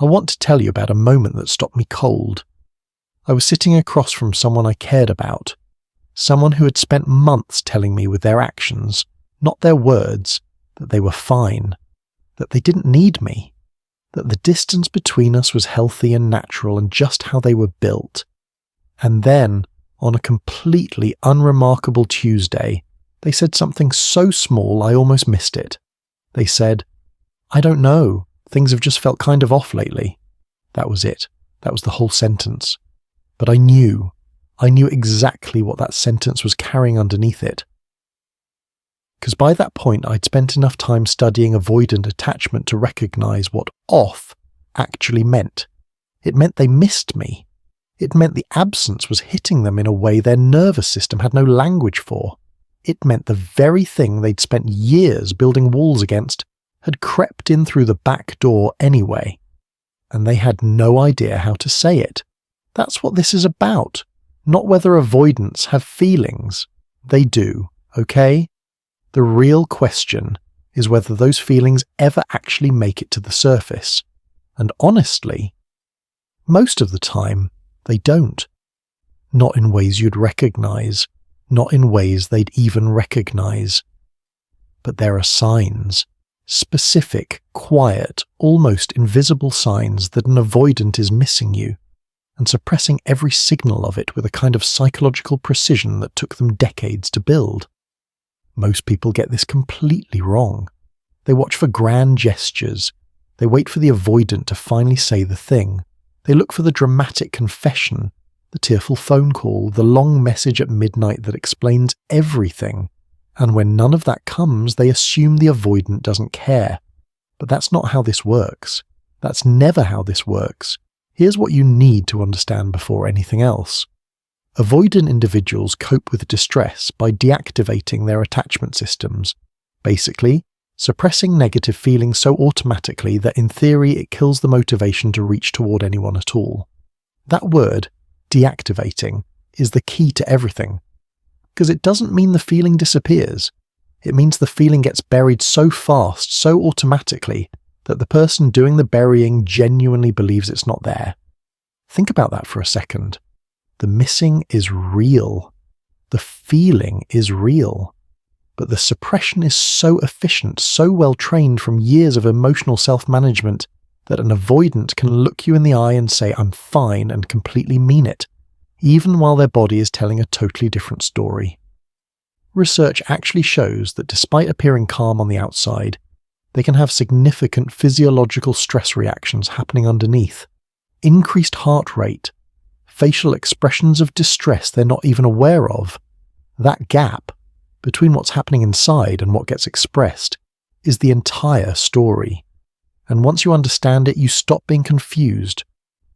I want to tell you about a moment that stopped me cold. I was sitting across from someone I cared about, someone who had spent months telling me with their actions, not their words, that they were fine, that they didn't need me, that the distance between us was healthy and natural and just how they were built. And then, on a completely unremarkable Tuesday, they said something so small I almost missed it. They said, "I don't know, things have just felt kind of off lately." That was it. That was the whole sentence. But I knew exactly what that sentence was carrying underneath it. Because by that point I'd spent enough time studying avoidant attachment to recognise what off actually meant. It meant they missed me. It meant the absence was hitting them in a way their nervous system had no language for. It meant the very thing they'd spent years building walls against had crept in through the back door anyway. And they had no idea how to say it. That's what this is about. Not whether avoidants have feelings. They do, okay? The real question is whether those feelings ever actually make it to the surface. And honestly, most of the time, they don't. Not in ways you'd recognise, not in ways they'd even recognise. But there are signs, specific, quiet, almost invisible signs that an avoidant is missing you, and suppressing every signal of it with a kind of psychological precision that took them decades to build. Most people get this completely wrong. They watch for grand gestures. They wait for the avoidant to finally say the thing. They look for the dramatic confession, the tearful phone call, the long message at midnight that explains everything. And when none of that comes, they assume the avoidant doesn't care. But that's not how this works. That's never how this works. Here's what you need to understand before anything else. Avoidant individuals cope with distress by deactivating their attachment systems. Basically, suppressing negative feelings so automatically that in theory it kills the motivation to reach toward anyone at all. That word, deactivating, is the key to everything. Because it doesn't mean the feeling disappears. It means the feeling gets buried so fast, so automatically, that the person doing the burying genuinely believes it's not there. Think about that for a second. The missing is real. The feeling is real. But the suppression is so efficient, so well trained from years of emotional self-management, that an avoidant can look you in the eye and say, "I'm fine," and completely mean it, even while their body is telling a totally different story. Research actually shows that despite appearing calm on the outside, they can have significant physiological stress reactions happening underneath. Increased heart rate, facial expressions of distress they're not even aware of. That gap between what's happening inside and what gets expressed is the entire story. And once you understand it, you stop being confused.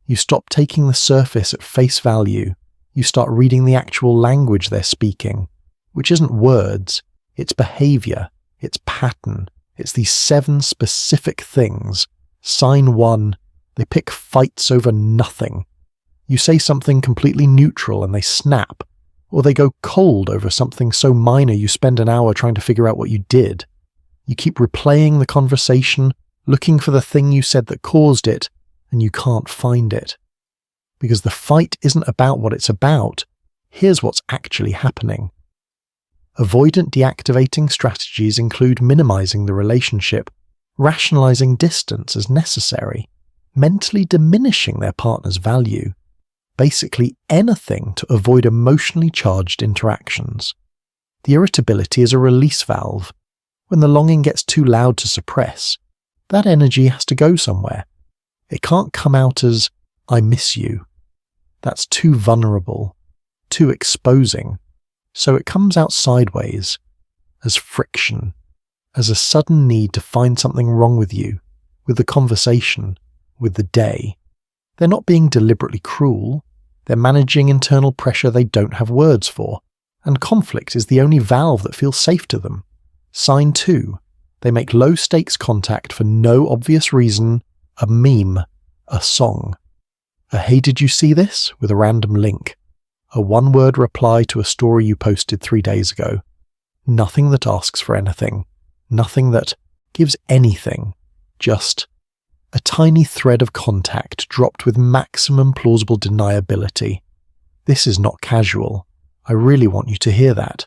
You stop taking the surface at face value. You start reading the actual language they're speaking, which isn't words, it's behaviour, it's pattern, it's these 7 specific things. Sign 1, they pick fights over nothing. You say something completely neutral and they snap, or they go cold over something so minor you spend an hour trying to figure out what you did. You keep replaying the conversation, looking for the thing you said that caused it, and you can't find it. Because the fight isn't about what it's about. Here's what's actually happening. Avoidant deactivating strategies include minimizing the relationship, rationalizing distance as necessary, mentally diminishing their partner's value, basically anything to avoid emotionally charged interactions. The irritability is a release valve. When the longing gets too loud to suppress, that energy has to go somewhere. It can't come out as, "I miss you." That's too vulnerable, too exposing. So it comes out sideways, as friction, as a sudden need to find something wrong with you, with the conversation, with the day. They're not being deliberately cruel. They're managing internal pressure they don't have words for, and conflict is the only valve that feels safe to them. Sign 2. They make low-stakes contact for no obvious reason, a meme, a song. A "hey, did you see this?" with a random link. A one-word reply to a story you posted 3 days ago. Nothing that asks for anything. Nothing that gives anything. Just A tiny thread of contact dropped with maximum plausible deniability. This is not casual. I really want you to hear that.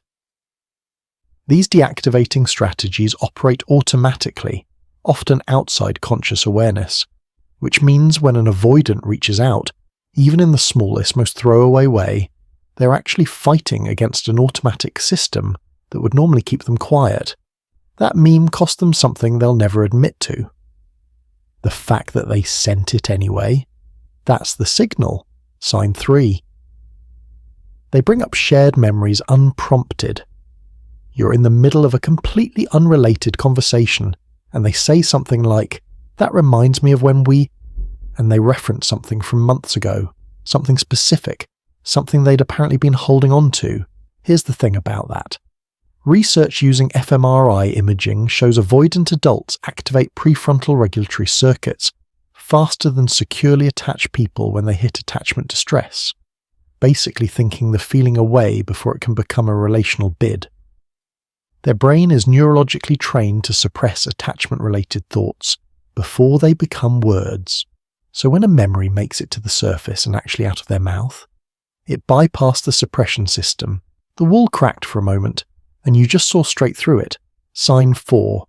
These deactivating strategies operate automatically, often outside conscious awareness, which means when an avoidant reaches out, even in the smallest, most throwaway way, they're actually fighting against an automatic system that would normally keep them quiet. That meme cost them something they'll never admit to. The fact that they sent it anyway, that's the signal. Sign 3. They bring up shared memories unprompted. You're in the middle of a completely unrelated conversation, and they say something like, "That reminds me of when we," and they reference something from months ago, something specific, something they'd apparently been holding on to. Here's the thing about that. Research using fMRI imaging shows avoidant adults activate prefrontal regulatory circuits faster than securely attached people when they hit attachment distress, basically thinking the feeling away before it can become a relational bid. Their brain is neurologically trained to suppress attachment-related thoughts before they become words. So when a memory makes it to the surface and actually out of their mouth, it bypassed the suppression system, the wall cracked for a moment, and you just saw straight through it. Sign 4.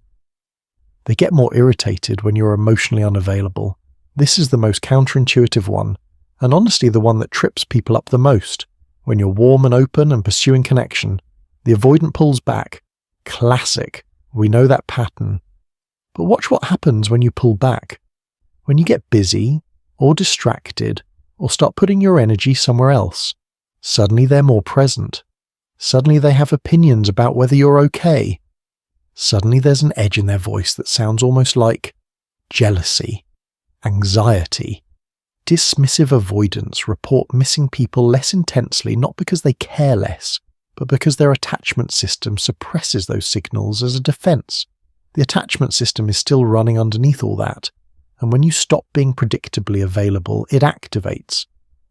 They get more irritated when you're emotionally unavailable. This is the most counterintuitive one, and honestly the one that trips people up the most. When you're warm and open and pursuing connection, the avoidant pulls back. Classic. We know that pattern. But watch what happens when you pull back. When you get busy, or distracted, or start putting your energy somewhere else, suddenly they're more present. Suddenly they have opinions about whether you're okay. Suddenly there's an edge in their voice that sounds almost like jealousy, anxiety. Dismissive avoidants report missing people less intensely not because they care less, but because their attachment system suppresses those signals as a defense. The attachment system is still running underneath all that, and when you stop being predictably available, it activates.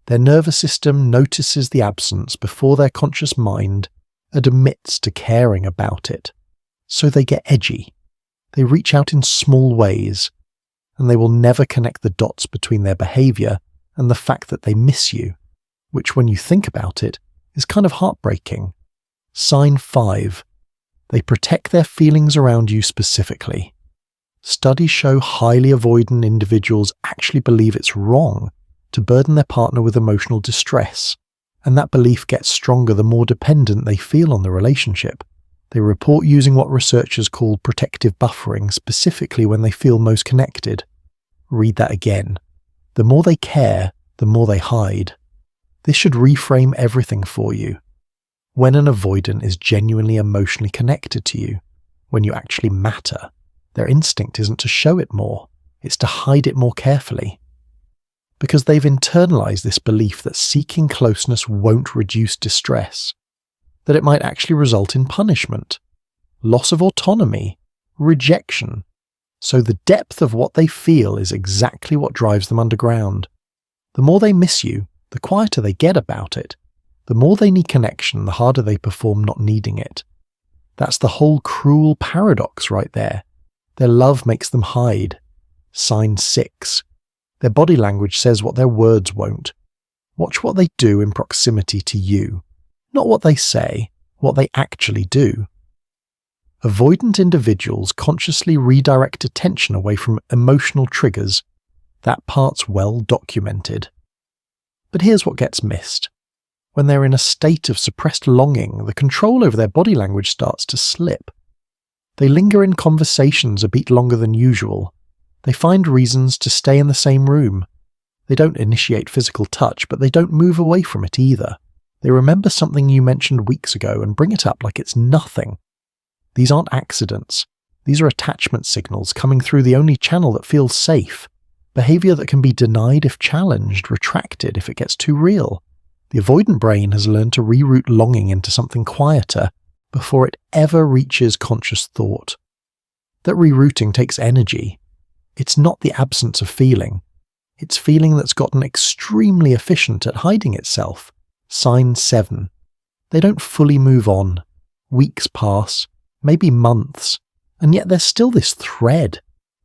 Their nervous system notices the absence before their conscious mind admits to caring about it. So they get edgy. They reach out in small ways, and they will never connect the dots between their behavior and the fact that they miss you, which when you think about it, is kind of heartbreaking. Sign 5. They protect their feelings around you specifically. Studies show highly avoidant individuals actually believe it's wrong to burden their partner with emotional distress, and that belief gets stronger the more dependent they feel on the relationship. They report using what researchers call protective buffering specifically when they feel most connected. Read that again. The more they care, the more they hide. This should reframe everything for you. When an avoidant is genuinely emotionally connected to you, when you actually matter, their instinct isn't to show it more, it's to hide it more carefully. Because they've internalized this belief that seeking closeness won't reduce distress, that it might actually result in punishment, loss of autonomy, rejection. So the depth of what they feel is exactly what drives them underground. The more they miss you, the quieter they get about it. The more they need connection, the harder they perform not needing it. That's the whole cruel paradox right there. Their love makes them hide. Sign 6. Their body language says what their words won't. Watch what they do in proximity to you. Not what they say, what they actually do. Avoidant individuals consciously redirect attention away from emotional triggers. That part's well documented. But here's what gets missed. When they're in a state of suppressed longing, the control over their body language starts to slip. They linger in conversations a beat longer than usual. They find reasons to stay in the same room. They don't initiate physical touch, but they don't move away from it either. They remember something you mentioned weeks ago and bring it up like it's nothing. These aren't accidents. These are attachment signals coming through the only channel that feels safe. Behavior that can be denied if challenged, retracted if it gets too real. The avoidant brain has learned to reroute longing into something quieter before it ever reaches conscious thought. That rerouting takes energy. It's not the absence of feeling. It's feeling that's gotten extremely efficient at hiding itself. Sign 7. They don't fully move on. Weeks pass, maybe months, and yet there's still this thread.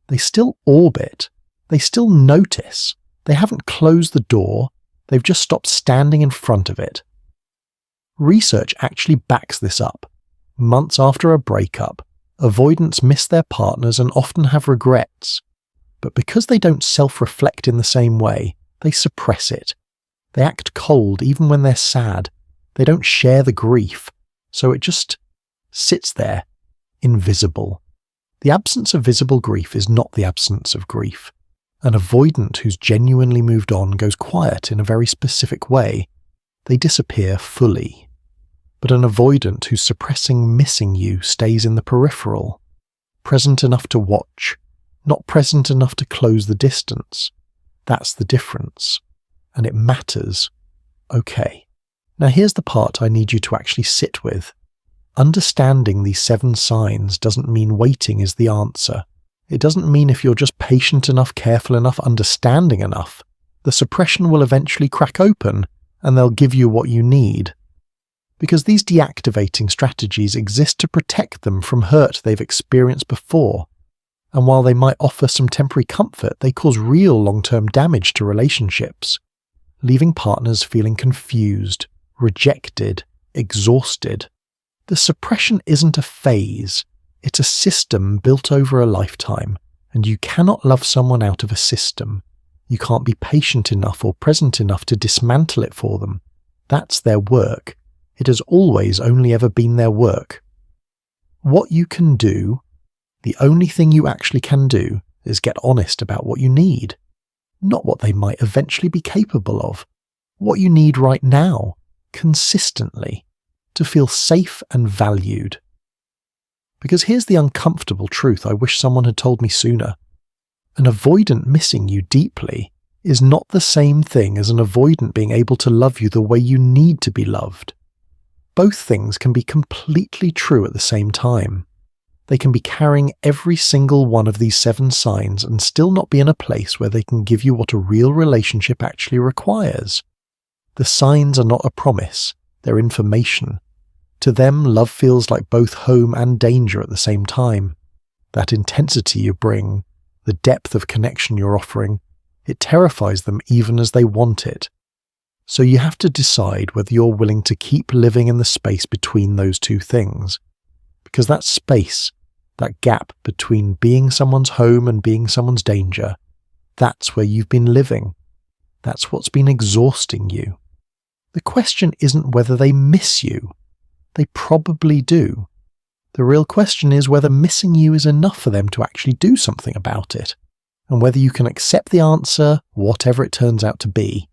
They still orbit. They still notice. They haven't closed the door, they've just stopped standing in front of it. Research actually backs this up. Months after a breakup, avoidants miss their partners and often have regrets. But because they don't self-reflect in the same way, they suppress it. They act cold even when they're sad. They don't share the grief, so it just sits there, invisible. The absence of visible grief is not the absence of grief. An avoidant who's genuinely moved on goes quiet in a very specific way. They disappear fully. But an avoidant who's suppressing missing you stays in the peripheral, present enough to watch, not present enough to close the distance. That's the difference. And it matters. Okay. Now here's the part I need you to actually sit with. Understanding these 7 signs doesn't mean waiting is the answer. It doesn't mean if you're just patient enough, careful enough, understanding enough, the suppression will eventually crack open and they'll give you what you need. Because these deactivating strategies exist to protect them from hurt they've experienced before. And while they might offer some temporary comfort, they cause real long-term damage to relationships, leaving partners feeling confused, rejected, exhausted. The suppression isn't a phase, it's a system built over a lifetime, and you cannot love someone out of a system. You can't be patient enough or present enough to dismantle it for them. That's their work. It has always only ever been their work. What you can do, the only thing you actually can do, is get honest about what you need. Not what they might eventually be capable of. What you need right now, consistently, to feel safe and valued. Because here's the uncomfortable truth I wish someone had told me sooner. An avoidant missing you deeply is not the same thing as an avoidant being able to love you the way you need to be loved. Both things can be completely true at the same time. They can be carrying every single one of these 7 signs and still not be in a place where they can give you what a real relationship actually requires. The signs are not a promise, they're information. To them, love feels like both home and danger at the same time. That intensity you bring, the depth of connection you're offering, it terrifies them even as they want it. So you have to decide whether you're willing to keep living in the space between those two things. Because that space, that gap between being someone's home and being someone's danger, that's where you've been living. That's what's been exhausting you. The question isn't whether they miss you. They probably do. The real question is whether missing you is enough for them to actually do something about it, and whether you can accept the answer, whatever it turns out to be,